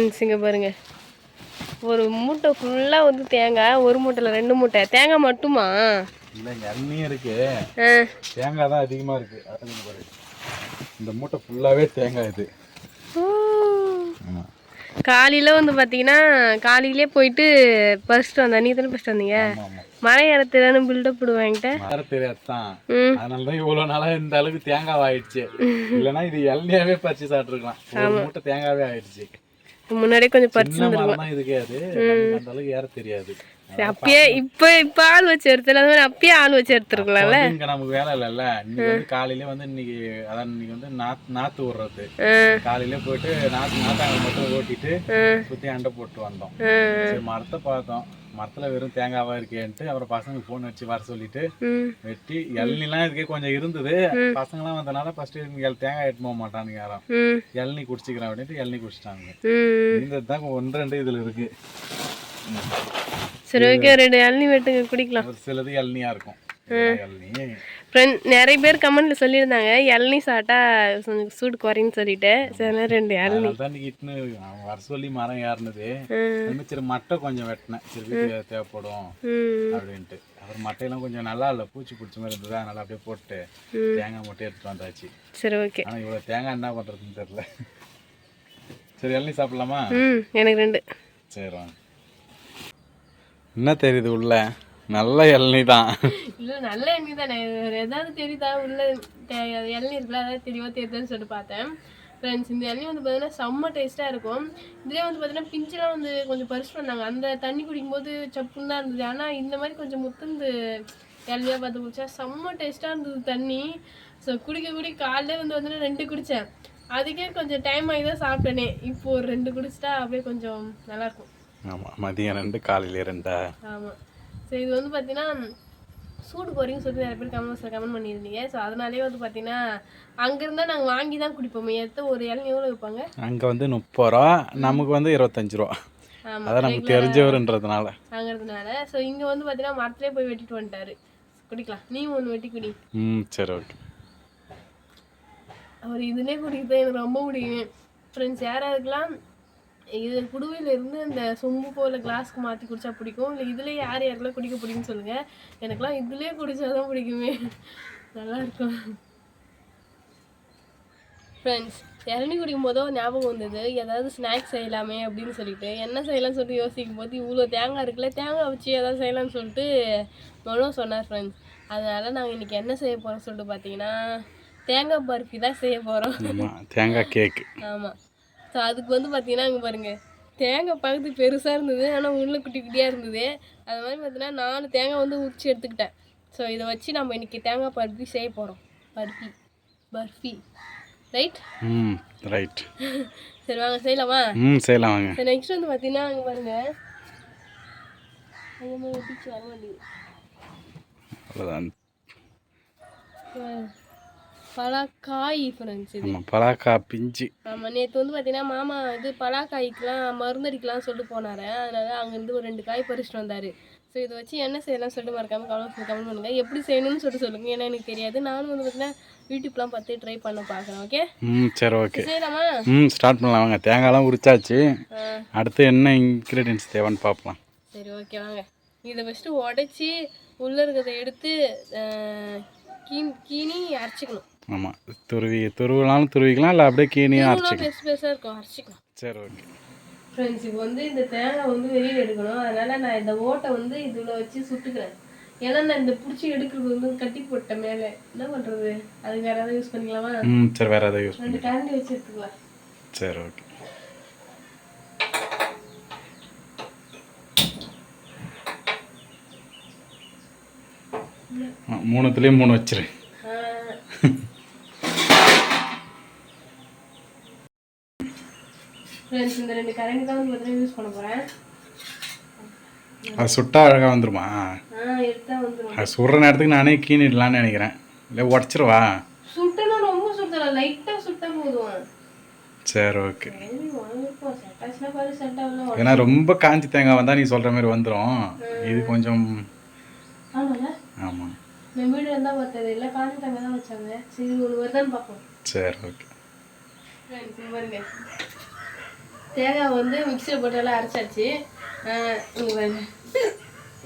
இங்கே பாருங்க, ஒரு மூட்டை ஃபுல்லாக வந்து தேங்காய், ஒரு மூட்டையில் 2 மூட்டை தேங்காய் மட்டுமா? இல்லை, இளநியும் இருக்கு, தேங்காய் தான் அதிகமாக இருக்கு. அதான் பாரு, இந்த மூட்டை ஃபுல்லாகவே தேங்காய் இது. காலையில் வந்து பார்த்தீங்கன்னா காலையிலே போயிட்டு பறிச்சுட்டு வந்தேன். நீ தானே பறிச்சுட்டு வந்தீங்க? மழை ஏற தெரியாதுன்னு பில்டப் போடுவாங்கிட்ட. மழை தெரியாது தான், அதனால தான் இவ்வளோ நாளாக இந்த அளவுக்கு தேங்காய் ஆயிடுச்சு. இல்லைன்னா இது இளநியாவே பறிச்சு சாப்பிட்ருக்கலாம். ஒரு மூட்டை தேங்காவே ஆயிடுச்சு. முன்னாடியே கொஞ்சம் பறிச்சு இதுக்கு அது அந்த அளவுக்கு ஏற தெரியாது. அப்பயே இப்ப ஆள் வச்சு எடுத்துல அது மாதிரி அப்பயே ஆள் வச்சு எடுத்துருக்கலாம்ல. இங்க நமக்கு வேலை இல்லைல்ல. இன்னைக்கு வந்து காலையில வந்து இன்னைக்கு வந்து நாத்து விடுறது. காலையில போயிட்டு நாத்தாங்க மட்டும் ஓட்டிட்டு சுத்தி அண்டை போட்டு வந்தோம். சரி, மரத்தை பார்த்தோம், மரத்துல வெறும் தேங்காவா இருக்கேன்ட்டு அப்புறம் பசங்களுக்கு போன் வச்சு வர சொல்லிட்டு வெட்டி இளநிலாம் இதுக்கே கொஞ்சம் இருந்தது. பசங்களாம் வந்தனால ஃபர்ஸ்ட் தேங்காய் எட்டு போக மாட்டானுங்க யாரும். இளநீ குடிச்சிக்கிறேன் அப்படின்ட்டு இளநீ குடிச்சிட்டாங்க. இருந்ததுதான் 1-2 இதுல இருக்கு. சரி, ஓகே, 2 இளநீ வெட்டுங்க, குடிக்கலாம். ஒரு சிலது இளநியா இருக்கும். நிறைய பேர் கமெண்ட்ல சொல்லியிருந்தாங்க இளநீ சாப்பிட்டா கொஞ்சம் சூடு குறைன்னு சொல்லிட்டு. சரி, 2 இளநீ வர சொல்லி மரம் ஏறினது. சரி, மட்டை கொஞ்சம் வெட்டினேன், சரி வீட்டுக்கு தேவைப்படும் அப்படின்ட்டு. அப்புறம் மட்டையெல்லாம் கொஞ்சம் நல்லா இல்லை, பூச்சி பிடிச்ச மாதிரி இருந்தது. அதனால அப்படியே போட்டு தேங்காய் மட்டும் எடுத்துட்டு வந்தாச்சு. சரி, ஓகே. ஆனால் இவ்வளோ தேங்காய் என்ன பண்ணுறதுன்னு தெரியல. சரி, இளநீ சாப்பிடலாமா? எனக்கு 2. சரி வாங்க. என்ன தெரியுது உள்ள? நல்ல இளநீ தான். இல்லை, நல்ல இளநீ தானே. ஏதாவது தெரியுதா உள்ள? இளநீ இருக்குல்ல, அதாவது தெளிவாக தெரியுதுன்னு சொல்லிட்டு பார்த்தேன் ஃப்ரெண்ட்ஸ். இந்த இளநீ வந்து பார்த்தீங்கன்னா செம்ம டேஸ்ட்டாக இருக்கும். இதுலேயே வந்து பார்த்தீங்கன்னா பிஞ்செலாம் வந்து கொஞ்சம் பறிச்சுட்டு வந்தாங்க. அந்த தண்ணி குடிக்கும்போது சப்புன்னு தான் இருந்தது. ஆனால் இந்த மாதிரி கொஞ்சம் முத்துந்து இளநியாக பார்த்து குடிச்சா செம்ம டேஸ்ட்டாக இருந்தது தண்ணி. ஸோ குடிக்க காலையில் வந்து 2 குடித்தேன். அதுக்கே கொஞ்சம் டைம் ஆகி தான் சாப்பிட்டேனே. இப்போ ஒரு 2 குடிச்சிட்டா அப்படியே கொஞ்சம் நல்லாயிருக்கும். ஆமாம், மதியம் 2, காலையில் 2. ஆமாம். ஸோ இது வந்து பார்த்தீங்கன்னா சூடு குறைன்னு சொல்லிட்டு நிறைய பேர் கமெண்ட் பண்ணியிருந்தீங்க. ஸோ அதனாலே வந்து பார்த்தீங்கன்னா அங்கேருந்தா நாங்கள் வாங்கி தான் குடிப்போம். ஒரு இளநீ எவ்வளோ வைப்பாங்க? அங்கே வந்து 30 ரூபா, நமக்கு வந்து 25 ரூபா. அதான் நமக்கு தெரிஞ்சவருன்றதுனால. அங்கிறதுனால. ஸோ இங்கே வந்து பார்த்தீங்கன்னா மரத்துலேயே போய் வெட்டிட்டு வந்துட்டாரு. குடிக்கலாம், நீ ஒன்று வெட்டி குடி. சரி, ஓகே. அவர் இதுலேயே குடிக்கிறது எனக்கு ரொம்ப பிடிக்கும் ஃப்ரெண்ட்ஸ். யாராருக்கெல்லாம் இது குடுவையிலேருந்து இந்த சொம்பு போல் கிளாஸ்க்கு மாற்றி குடித்தா பிடிக்கும், இல்லை இதில் யாருக்கெல்லாம் குடிக்க பிடிக்குன்னு சொல்லுங்கள். எனக்குலாம் இதுலேயே குடித்தா தான் பிடிக்குமே, நல்லாயிருக்கும் ஃப்ரெண்ட்ஸ். இளநீ குடிக்கும் போதோ ஞாபகம் வந்தது, ஏதாவது ஸ்நாக்ஸ் செய்யலாமே அப்படின்னு சொல்லிட்டு. என்ன செய்யலாம்னு சொல்லிட்டு யோசிக்கும் போது இவ்வளோ தேங்காய் இருக்குல்ல, தேங்காய் வச்சு ஏதாவது செய்யலாம்னு சொல்லிட்டு மனோ சொன்னார் ஃப்ரெண்ட்ஸ். அதனால் நாங்கள் இன்றைக்கி என்ன செய்ய போகிறோம்னு சொல்லிட்டு பார்த்தீங்கன்னா தேங்காய் பர்ஃபி தான் செய்ய போகிறோம். தேங்காய் கேக். ஆமாம். ஸோ அதுக்கு வந்து பார்த்தீங்கன்னா இங்கே பாருங்கள், தேங்காய் பக்கத்து பெருசாக இருந்தது, ஆனால் உள்ளே குட்டி குட்டியாக இருந்தது. அது மாதிரி பார்த்தீங்கன்னா 4 தேங்காய் வந்து உரிச்சு எடுத்துக்கிட்டேன். ஸோ இதை வச்சு நம்ம இன்றைக்கி தேங்காய் பர்ஃபி செய்ய போகிறோம். பர்ஃபி ரைட்? ரைட். சரி வாங்க செய்யலாமா? செய்யலாம் வாங்க. சரி, நெக்ஸ்ட் வந்து பார்த்தீங்கன்னா அங்கே பாருங்கள், அந்த மாதிரி பிச்சு வர மாட்டேங்குது. அவ்வளோதான். பலாக்காய் ஃப்ரெண்ட்ஸ், இது பலாக்காய் பிஞ்சு. ஆமாம், நேற்று வந்து பார்த்தீங்கன்னா மாமா இது பலாக்காய்க்கெலாம் மருந்தடிக்கலாம்னு சொல்லிட்டு போனார். அதனால அங்கேருந்து ஒரு 2 காய் பறிச்சுட்டு வந்தார். ஸோ இதை வச்சு என்ன செய்யலாம் சொல்லிட்டு மறக்காமல் கமெண்ட் பண்ணுங்கள். எப்படி செய்யணும்னு சொல்லுங்கள், ஏன்னா எனக்கு தெரியாது. நானும் வந்து பார்த்தீங்கன்னா யூடியூப்லாம் பார்த்து ட்ரை பண்ண பார்க்குறேன். ஓகே, சரி, ஓகே, செய்யலாமா? ஸ்டார்ட் பண்ணலாம் வாங்க. தேங்காய்லாம் உரிச்சாச்சு, அடுத்து என்ன இன்க்ரீடியன்ஸ் தேவைன்னு பார்க்கலாம். சரி, ஓகே வாங்க. இதை ஃபஸ்ட்டு உடச்சி உள்ளே இருக்கிறத எடுத்து கீனி அரைச்சிக்கணும். ஆமாம், துருவினாலும் துருவிக்கலாம், இல்லை அப்படியே கீனியாக அரைச்சிக்கலாம். பெருசாக இருக்கும், அரைச்சிக்கலாம். சரி, ஓகே ஃப்ரெண்ட்ஸ். இப்போ வந்து இந்த தேங்காய் வந்து வெளியில் எடுக்கணும். அதனால் நான் இந்த ஓட்டை வந்து இதில் வச்சு சுட்டுக்கிறேன். ஏன்னா நான் இந்த பிடிச்சி எடுக்கிறது வந்து கட்டி போட்டேன் மேலே. என்ன பண்ணுறது, அதுக்கு வேறு ஏதாவது யூஸ் பண்ணிக்கலாமா? சரி, வேறு ஏதாவது யூஸ் 2 கரண்டி வச்சு எடுத்துக்கலாம். சரி, ஓகே. மூணுத்துலேயும் 3 வச்சிரு. ஃப்ரெண்ட்ஸ், இந்த 2 கரண்டி தான் வந்து பார்த்தீங்கன்னா யூஸ் பண்ண போகிறேன். அது சுட்டா அழகாக வந்துருமா? எடுத்தா வந்துடும். அது சுடுற நேரத்துக்கு நானே கீனிடலான்னு நினைக்கிறேன். இல்லை உடச்சிருவா? சுட்டனா ரொம்ப சுட்டலாம், லைட்டாக சுட்டா போதும். சரி, ஓகே. ஏன்னா ரொம்ப காஞ்சி தேங்காய் வந்தால் நீ சொல்கிற மாதிரி வந்துடும். இது கொஞ்சம் ஆமாம். நான் வீடு இருந்தால் பார்த்தது இல்லை, காஞ்சி தேங்காய் தான் வச்சாங்க. சரி, ஒரு வருதான்னு பார்ப்போம். சரி, ஓகே. பாருங்க, தேங்காய் வந்து மிக்சியில் போட்டு எல்லாம் அரைச்சாச்சு.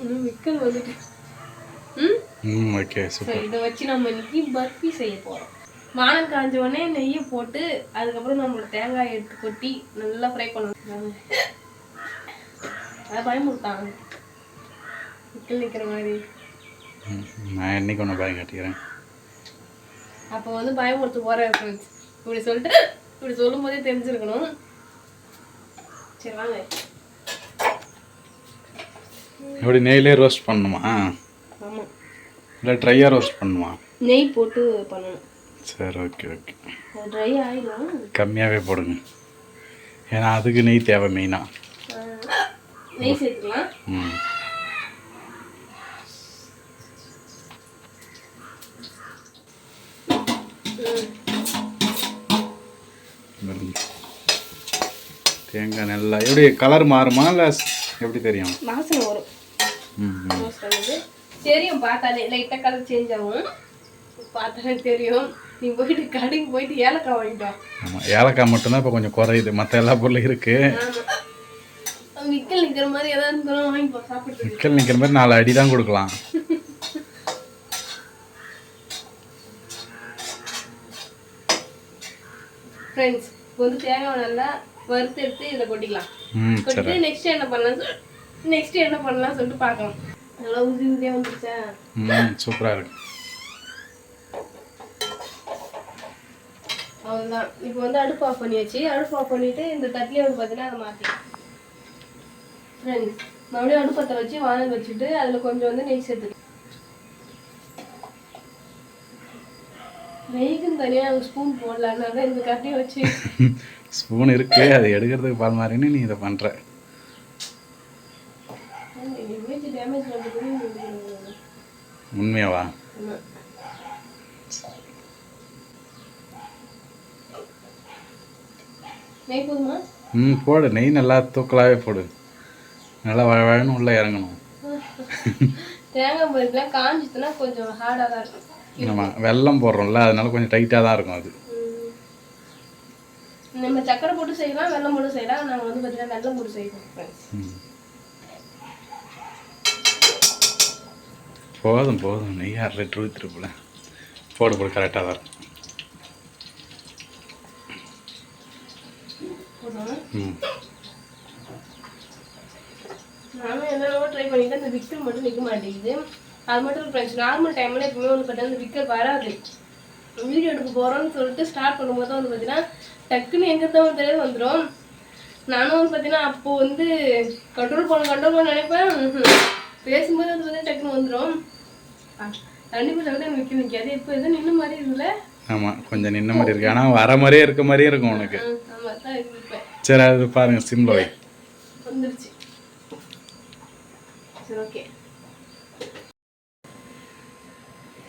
இன்னும் விக்கல் வந்துட்டு. Okay super. இதை வச்சு நம்ம இன்னைக்கு பர்ஃபி செய்ய போகிறோம். வானம் காஞ்ச உடனே நெய்யை போட்டு அதுக்கப்புறம் நம்மளோட தேங்காயை எடுத்து கொட்டி நல்லா ஃப்ரை பண்ணணும். அதை பயமுறுத்தாங்க விக்கல் நிற்கிற மாதிரி. நான் என்னைக்கு ஒன்று பயம் கட்டிக்கிறேன். அப்போ வந்து பயமுறுத்து போகிறேன் ஃப்ரெண்ட்ஸ். இப்படி சொல்லிட்டு இப்படி சொல்லும் போதே தெரிஞ்சிருக்கணும். சரி வாங்க. எப்படி நெய்லே ரோஸ்ட் பண்ணணுமா? ஆமாம். இல்லை ட்ரையாக ரோஸ்ட் பண்ணுமா? நெய் போட்டு பண்ணணும். சரி ஓகே ஓகே. ட்ரை ஆகிடும். கம்மியாகவே போடுங்க, ஏன்னா அதுக்கு நெய் தேவை மெயினாக. நெய் சேர்த்துக்கலாம். தேங்காய் நல்லா எப்படி கலர் மாறுமா இல்லை எப்படி தெரியும்? வாசனை வரும். தெரியும் பார்த்தாலே லைட்டாக கலர் சேஞ்ச் ஆகும். பார்த்தாலே தெரியும். நீ போயிட்டு கடைக்கு போயிட்டு ஏலக்காய் வாங்கிட்டோம். ஆமாம், ஏலக்காய் மட்டும்தான் இப்போ கொஞ்சம் குறையுது, மற்ற எல்லா பொருளும் இருக்கு. விக்கல் நிற்கிற மாதிரி ஏதாவது இருந்தாலும் வாங்கிப்போ சாப்பிட்டு. விக்கல் நிற்கிற மாதிரி 4 அடி தான் கொடுக்கலாம். ஃப்ரெண்ட்ஸ் இப்போ வந்து தேங்காய் நல்லா வறுத்து எடுத்து இதில் கொட்டிக்கலாம். கொட்டிட்டு நெக்ஸ்ட் என்ன பண்ணலாம் சொல்லிட்டு பார்க்கலாம். நல்லா உதிரி உதிரியாக வந்துருச்சா? சூப்பராக இருக்கு. அவ்வளோதான். இப்போ வந்து அடுப்பு ஆஃப் பண்ணியாச்சு. அடுப்பு ஆஃப் பண்ணிவிட்டு இந்த தட்டிலே வந்து பார்த்தீங்கன்னா அதை மாற்றிக்கலாம். ஃப்ரெண்ட்ஸ் மறுபடியும் அடுப்பத்தை வச்சு வானல் வச்சுட்டு அதில் கொஞ்சம் வந்து நெய் சேர்த்துக்கலாம். நெய்க்குன்னு தனியாக ஒரு ஸ்பூன் போடலான்னு தான் இந்த கட்டியை வச்சு. ஸ்பூன் இருக்கு, அது எடுக்கிறதுக்கு பால் மாதிரின்னு நீ இதை பண்ணுற. உண்மையாவா? நெய் போதுமா? போடு, நெய் நல்லா தூக்கலாகவே போடு, நல்லா வழவழன்னு உள்ளே இறங்கணும். தேங்காய் பருப்புலாம் காஞ்சிச்சுன்னா கொஞ்சம் ஹார்டாக தான் இருக்கும். ஆமாம், வெல்லம் போடுறோம்ல, அதனால கொஞ்சம் டைட்டாக தான் இருக்கும். அது நம்ம சக்கரை போட்டு செய்யலாம், வெல்லம் போட்டு செய்யலாம். நாங்கள் வந்து பார்த்தீங்கன்னா வெல்லம் போட்டு செய்வோம். போதும் போதும், நெய் 1/2 லிட்டர் ஊற்றிருப்போல. போடு போடு, கரெக்டாக தான் இருக்கும். நானும் என்னென்னவோ ட்ரை பண்ணிட்டு அந்த விக்கல் மட்டும் நிற்க மாட்டேங்குது. அது மட்டும் ஃப்ரெண்ட்ஸ், நார்மல் டைமில் எப்பவுமே வந்து பார்த்தீங்கன்னா அந்த விக்கல் வராது. வீடியோ எடுக்க போகிறோன்னு சொல்லிட்டு ஸ்டார்ட் பண்ணும்போது தான் வந்து பார்த்தீங்கன்னா டக்குன்னு எங்கே தான் தெரியாது வந்துடும். நானும் வந்து பார்த்தீங்கன்னா அப்போது வந்து கண்ட்ரோல் பண்ண நினைப்பேன். பேசும்போது வந்து பார்த்தீங்கன்னா டக்குன்னு வந்துடும். கண்டிப்பாக சொல்லிட்டு விக்கல் நிற்காது. இப்போ எதுவும் நின்ன மாதிரி இருக்குல்ல? ஆமாம், கொஞ்சம் நின்ன மாதிரி இருக்கு, ஆனால் வர மாதிரியே இருக்க மாதிரியே இருக்கும் உனக்கு. ஆமாம் தான் இருப்பேன். சரி, அது பாருங்க, சிம்ல வை. வந்துருச்சு. சரி ஓகே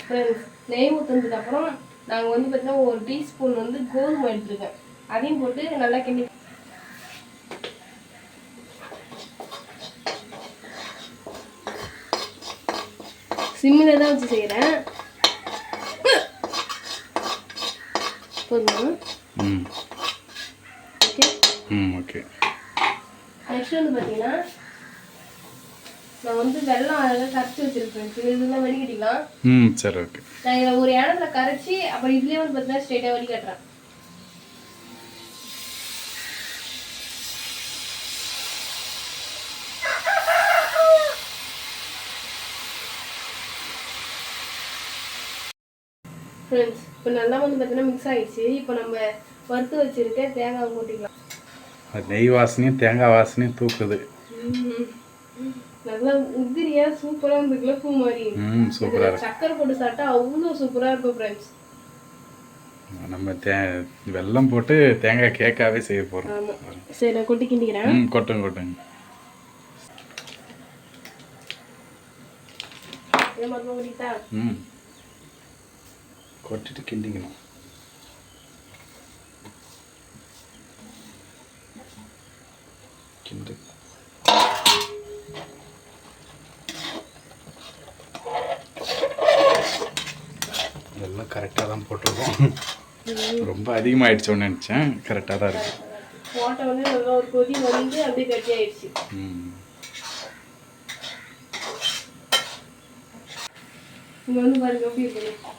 ஃப்ரெண்ட்ஸ், நெய் ஊற்றுனதுக்கு அப்புறம் நாங்கள் வந்து பார்த்தீங்கன்னா 1 டீஸ்பூன் வந்து கோதுமை எடுத்துருக்கேன். அதையும் போட்டு நல்லா கிண்டி. சிம்மில் தான் வச்சு செய்கிறேன். போதுமா? Okay okay. நெக்ஸ்ட் வந்து பார்த்தீங்கன்னா நான் வந்து வெல்லம் அழகாக கரைச்சி வச்சிருக்கேன். இதெல்லாம் வடிகட்டிக்கலாம். சரி ஓகே. நான் இதில் ஒரு இடத்துல கரைச்சி அப்புறம் இதுலேயே வந்து பார்த்தீங்கன்னா ஸ்ட்ரெயிட்டாக வடிகட்டுறேன். ஃப்ரெண்ட்ஸ் இப்போ நல்லா வந்து பார்த்தீங்கன்னா மிக்ஸ் ஆகிடுச்சு. இப்போ நம்ம வறுத்து வச்சுருக்க தேங்காய் போட்டிக்கலாம். நெய் வாசனையும் தேங்காய் வாசனையும் தூக்குது. நல்லா உதிரியா சூப்பரா இருந்துக்குல, பூ மாதிரி. சூப்பரா இருக்கு. சக்கரை போட்டு சாப்பிட்டா அவ்வளோ சூப்பரா இருக்கும் ஃப்ரெண்ட்ஸ். நம்ம வெல்லம் போட்டு தேங்காய் கேக்காவே செய்ய போறோம். ஆமா சரி, நான் கொட்டி கிண்டிக்கிறேன். கொட்டுங்க கொட்டுங்க. இதே மாதிரி கொட்டிட்டா கொட்டிட்டு கிண்டிக்கணும். கிண்டு. இதெல்லாம் கரெக்டாக தான் போட்டிருக்கோம். ரொம்ப அதிகமாகிடுச்சோன்னு நினச்சேன், கரெக்டாக தான் இருக்கு. போட்ட வந்து நல்லா ஒரு கொதி வந்து அப்படியே கட்டி ஆயிடுச்சு. இங்க வந்து பாருங்க எப்படி இருக்கு.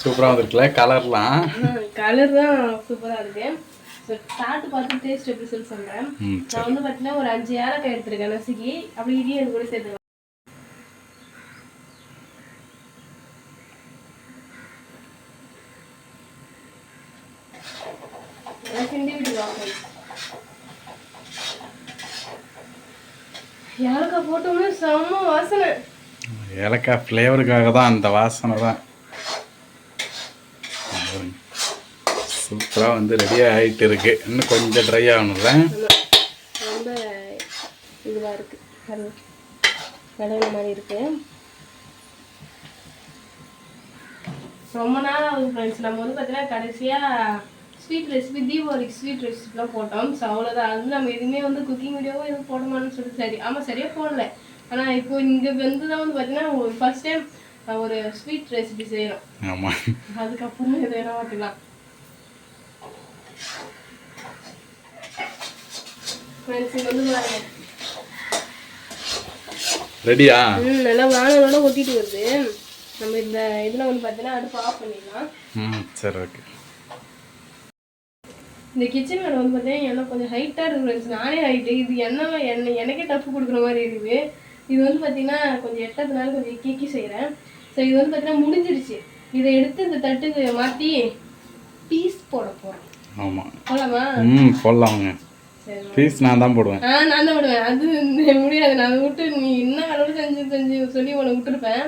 சூப்பரா வந்துருக்குல கலர்லாம். கலர் தான் சூப்பரா இருக்கு. சாப்பிட்டு பார்த்து டேஸ்ட் எப்படி சொல்றேன். நான் வந்து பார்த்தீங்கன்னா ஒரு 5 ஏலக்காய் எடுத்துருக்கேன் நசுக்கி, அப்படி இதையும் அது கூட சேர்த்து ஏலக்காய் போட்டோம்னா செம்ம வாசனை. ஏலக்காய் ஃப்ளேவருக்காக தான் அந்த வாசனை தான். சூப்பராக வந்து ரெடியாக ஆகிட்டு இருக்கு. இன்னும் கொஞ்சம் ட்ரை ஆகணும்ல. ரொம்ப இதுவாக இருக்கு, கடையில மாதிரி இருக்கு. ரொம்ப நாள் ஆகுது ஃப்ரெண்ட்ஸ். நம்ம வந்து பார்த்தீங்கன்னா கடைசியாக ஸ்வீட் ரெசிபி தீபாவளிக்கு ஸ்வீட் ரெசிபிலாம் போட்டோம். ஸோ அவ்வளோதான். அது வந்து நம்ம எதுவுமே வந்து குக்கிங் வீடியோவும் எதுவும் போடமான்னு சொல்லிட்டு சரி ஆமாம் சரியாக போடல. ஆனால் இப்போ இங்கே வந்து தான் வந்து பார்த்தீங்கன்னா ஒரு ஃபர்ஸ்ட் டைம் ஒரு ஸ்வீட் ரெசிபி செய்கிறோம். ஆமாம், அதுக்கப்புறம் இதை என்ன பார்த்துக்கலாம். ஃப்ரெண்ட்ஸ் இங்கே வந்து பாருங்க ரெடியா? நல்லா வானலோட ஒட்டிட்டு வருது. நம்ம இந்த இதில் வந்து பார்த்தீங்கன்னா அடுப்பு ஆஃப் பண்ணிடலாம். சரி ஓகே. இந்த கிச்சன் வேலை வந்து பார்த்தீங்கன்னா என்ன கொஞ்சம் ஹைட்டாக இருக்கு ஃப்ரெண்ட்ஸ். நானே ஹைட்டு, இது எனக்கே டஃப் கொடுக்குற மாதிரி இருக்குது. இது வந்து பார்த்தீங்கன்னா கொஞ்சம் எட்டதுனால கொஞ்சம் கீக்கி செய்கிறேன். ஸோ இது வந்து பார்த்தீங்கன்னா முடிஞ்சிருச்சு. இதை எடுத்து இந்த தட்டுக்கு மாற்றி பீஸ் போட போகிறேன். ஆமாம் போடலாமா? போடலாமுங்க. பீஸ் நான் தான் போடுவேன். நான் தான் போடுவேன். அது முடியாது. நான் அதை விட்டு நீ என்ன கடவுள் செஞ்சு சொல்லி உனக்கு விட்டுருப்பேன்.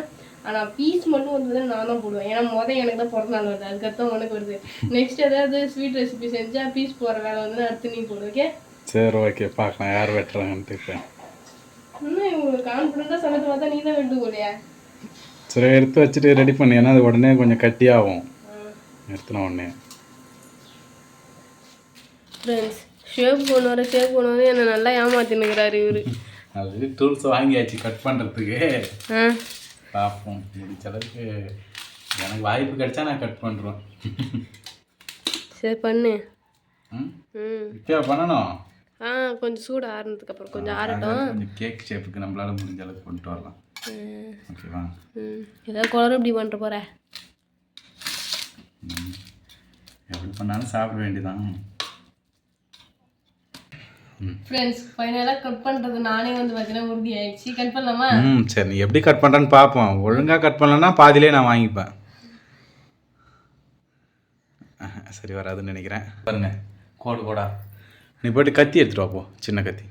ஆனால் பீஸ் மட்டும் வந்து நான் தான் போடுவேன். ஏன்னா எனக்கு தான் பிறந்த நாள் வருது, அதுக்கப்புறம் உனக்கு வருது. நெக்ஸ்ட் ஏதாவது ஸ்வீட் ரெசிபி செஞ்சால் பீஸ் போடுற வேலை வந்து அடுத்து நீ போடு. ஓகே சரி ஓகே, பார்க்கலாம் யார் வெட்டுறாங்கன்ட்டு. இப்போ இன்னும் இவங்க கான்ஃபிடென்ட்டாக சமைத்து பார்த்தா நீ தான் வெட்டு போலையா? சரி எடுத்து வச்சுட்டு ரெடி பண்ணி, ஏன்னா அது உடனே கொஞ்சம் கட்டியாகும் எடுத்துன உடனே. ஃப்ரெண்ட்ஸ் ஷேப் பண்ணுவார் என்னை நல்லா ஏமாத்தினுக்கிறாரு இவரு. அது டூல்ஸ் வாங்கியாச்சு கட் பண்ணுறதுக்கு. பார்ப்போம் முடிச்ச அளவுக்கு. எனக்கு வாய்ப்பு கிடைச்சா நான் கட் பண்ணுறேன். சரி பண்ணு. இப்போ பண்ணணும். கொஞ்சம் சூடு ஆறுனதுக்கப்புறம் கொஞ்சம் ஆறட்டும். கொஞ்சம் கேக் ஷேப்புக்கு நம்மளால முடிஞ்ச அளவுக்கு கொண்டு வரலாம். ஓகேவா? ஏதாவது குளறு இப்படி பண்ணுற போகிற எப்படி பண்ணாலும் சாப்பிட வேண்டியதான். ஃப்ரெண்ட்ஸ் ஃபைனலாக கட் பண்ணுறது நானே வந்து பார்த்தீங்கன்னா உறுதி ஆயிடுச்சு. கட் பண்ணலாமா? சரி, நீ எப்படி கட் பண்ணுறேன்னு பார்ப்போம். ஒழுங்காக கட் பண்ணலன்னா பாதியிலே நான் வாங்கிப்பேன். சரி வராதுன்னு நினைக்கிறேன். பாருங்க கோடா. நீ போய்ட்டு கத்தி எடுத்துட்டு வாப்போ, சின்ன கத்தி.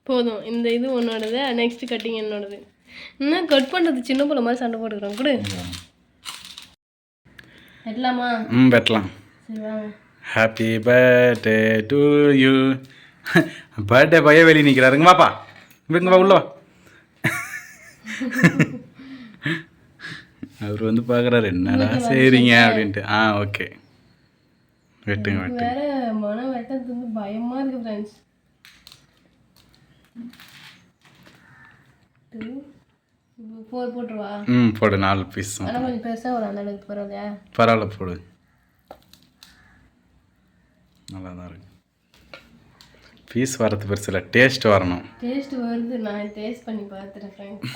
போதும். இந்த இது உன்னோடது, நெக்ஸ்ட் கட்டிங் என்னோடது. இன்னும் கட் பண்ணுறது சின்ன பிள்ளை மாதிரி சண்டை போட்டுக்கிறோம். கூட வெட்டலாமா? வெட்டலாம். சரி வாங்க. Happy birthday to you. Birthday பையன் வெளியே நிற்கிறாருங்க. வாப்பா இவங்க உள்ள வா. அவர் வந்து பார்க்குறாரு என்னடா சரிங்க அப்படின்ட்டு. ஓகே வெட்டுங்க வெட்டுங்க. வேற மனம் வெட்டது வந்து பயமா இருக்கு ஃப்ரெண்ட்ஸ். போட்டுருவா? போடு 4 பீஸ். ஆனால் கொஞ்சம் பெருசாக ஒரு அந்த அளவுக்கு பரவாயில்லையா? பரவாயில்ல போடு, நல்லா தான் இருக்கு. பீஸ் வரது பெருசு இல்லை, டேஸ்ட் வரணும். டேஸ்ட் வருது, நான் டேஸ்ட் பண்ணி பார்த்துட்டேன் ஃப்ரெண்ட்ஸ்.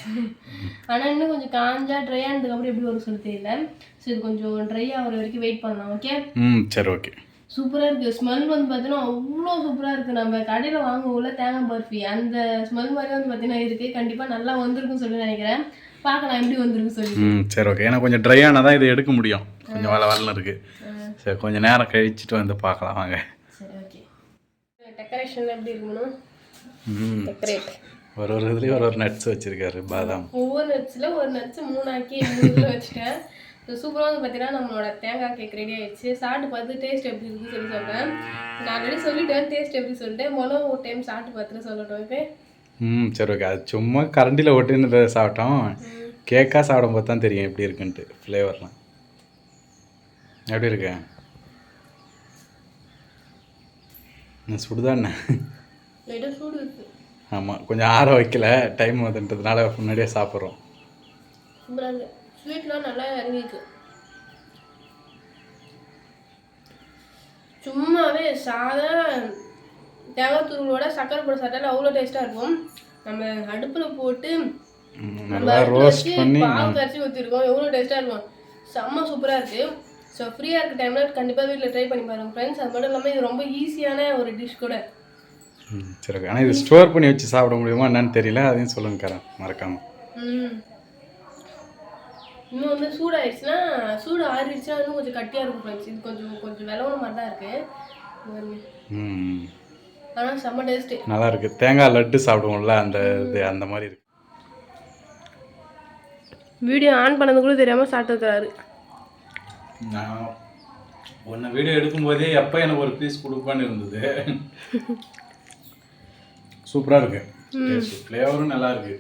ஆனால் இன்னும் கொஞ்சம் காஞ்சா ட்ரை ஆனதுக்கப்புறம் எப்படி வரும் சொல்லி தெரியல. ஸோ இது கொஞ்சம் ட்ரை ஆகிற வரைக்கும் வெயிட் பண்ணலாம். ஓகே சரி ஓகே. சூப்பராக இருக்குது. ஸ்மெல் வந்து பார்த்தீங்கன்னா அவ்வளோ சூப்பராக இருக்குது. நம்ம கடையில் வாங்குவோம்ல தேங்காய் பர்ஃபி, அந்த ஸ்மெல் மாதிரி வந்து பார்த்தீங்கன்னா இருக்குது. கண்டிப்பாக நல்லா வந்திருக்குன்னு சொல்லி நினைக்கிறேன். பார்க்கலாம் எப்படி வந்திருக்கு சொல்லி. சரி ஓகே. ஏன்னா கொஞ்சம் ட்ரை ஆனால் தான் இதை எடுக்க முடியும். கொஞ்சம் வளன்னு இருக்குது. சரி கொஞ்சம் நேரம் கழிச்சிட்டு வந்து பார்க்கலாம் வாங்க. சரி ஓகே. டெக்கரேஷன் எப்படி இருக்கணும்? டெக்கரேட் ஒரு இதுலேயும் ஒரு நட்ஸ் வச்சுருக்காரு, பாதாம். ஒவ்வொரு நட்ஸில் ஒரு நட்ஸ் 3 ஆக்கி வச்சுட்டேன். சூப்பராக வந்து பார்த்தீங்கன்னா நம்மளோட தேங்காய் கேக் ரெடி ஆயிடுச்சு. சாப்பிட்டு பார்த்து டேஸ்ட் எப்படி இருக்குன்னு சொல்லி சொல்கிறேன். நான் ஆல்ரெடி சொல்லிட்டேன் டேஸ்ட் எப்படி சொல்லிட்டு. முதல்ல ஒரு டைம் சாப்பிட்டு பார்த்துட்டு சொல்லட்டும். ஓகே சரி ஓகே. அது சும்மா கரண்டியில் ஒட்டின்னு சாப்பிட்டோம். கேக்காக சாப்பிடும் போது தான் தெரியும் எப்படி இருக்குன்ட்டு. ஃப்ளேவர்லாம் எப்படி இருக்கு? சுடுதாண்ணே சூடு இருக்குது. ஆமாம் கொஞ்சம் ஆற வைக்கல, டைம் வந்துன்றதுனால முன்னாடியே சாப்பிட்றோம். சூப்பராக இருக்குது. ஸ்வீட்லாம் நல்லா இறங்கிருக்கு. சும்மாவே சாதா தேங்காய் துருவோட சக்கரை போட்டு சாப்பிட்டாலும் அவ்வளோ டேஸ்ட்டாக இருக்கும். நம்ம அடுப்பில் போட்டு நல்லா ரோஸ்ட் பண்ணி பால் கரைச்சி ஊற்றிருக்கோம். எவ்வளோ டேஸ்ட்டாக இருக்கும். செம்ம சூப்பராக இருக்குது. ஸோ ஃப்ரீயாக இருக்க டைமில் கண்டிப்பாக வீட்டில் ட்ரை பண்ணி பாருங்கள் ஃப்ரெண்ட்ஸ். அது மட்டும் இல்லாமல் இது ரொம்ப ஈஸியான ஒரு டிஷ் கூட. சரி ஓகே. ஆனால் இது ஸ்டோர் பண்ணி வச்சு சாப்பிட முடியுமா என்னன்னு தெரியல, அதையும் சொல்லுங்க கரண் மறக்காம. இன்னும் வந்து சூடாயிடுச்சுன்னா சூடு ஆறிடுச்சுன்னா இன்னும் கொஞ்சம் கட்டியாக இருக்கும் ஃப்ரெண்ட்ஸ். இது கொஞ்சம் விளவுன மாதிரி தான் இருக்குது. ஆனால் செம்ம டேஸ்ட்டு நல்லா இருக்குது. தேங்காய் லட்டு சாப்பிடுவோம்ல அந்த இது அந்த மாதிரி இருக்கு. வீடியோ ஆன் பண்ணது கூட தெரியாமல் சாப்பிட்டுக்கிறாரு. நான் ஒன்று வீடியோ எடுக்கும்போதே எப்போ எனக்கு ஒரு பீஸ் கொடுப்பான்னு இருந்தது. சூப்பராக இருக்கு. ஃப்ளேவரும் நல்லா இருக்கு.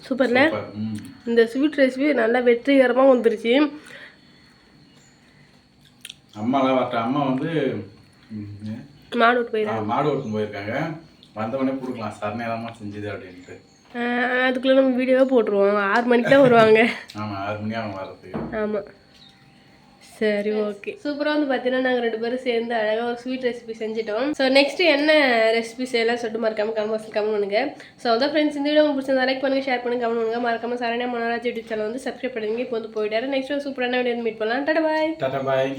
சூப்பர்ல. இந்த ஸ்வீட் ரெசிபி நல்லா வெற்றிகரமாக வந்துருச்சு. அம்மாலாம் வரட்ட அம்மா வந்து மாடு ஓட்டு மாடு ஓட்டு போயிருக்காங்க. வந்தவொடனே கொடுக்கலாம் சார் நேரமாக செஞ்சுது அப்படின்ட்டு. அதுக்குள்ளே நம்ம வீடியோவே போட்டுருவோம். 6 மணிக்கு தான் வருவாங்க. ஆமாம் 6 மணி ஆகும் வரதுக்கு. ஆமாம் சரி ஓகே. சூப்பராக வந்து பார்த்தீங்கன்னா நாங்கள் 2 பேரும் சேர்ந்து அழகாக ஒரு ஸ்வீட் ரெசிபி செஞ்சுட்டோம். ஸோ நெக்ஸ்ட்டு என்ன ரெசிபி செய்யலாம் சொல்லிட்டு மறக்காமல் கமெண்ட் பண்ணுங்கள். ஸோ அதான் ஃப்ரெண்ட்ஸ், இந்த வீடியோ உங்களுக்கு பிடிச்சிருந்தா லைக் பண்ணுங்கள், ஷேர் பண்ணுங்கள், கமெண்ட் பண்ணுங்கள். மறக்காமல் சரண்யா மனோராஜ் யூடியூப் சேனல் வந்து சப்ஸ்கிரைப் பண்ணுங்க. இப்போ வந்து போயிட்டாரு. நெக்ஸ்ட் ஒரு சூப்பரான வீடியோ வந்து மீட் பண்ணலாம். டாடா பாய்.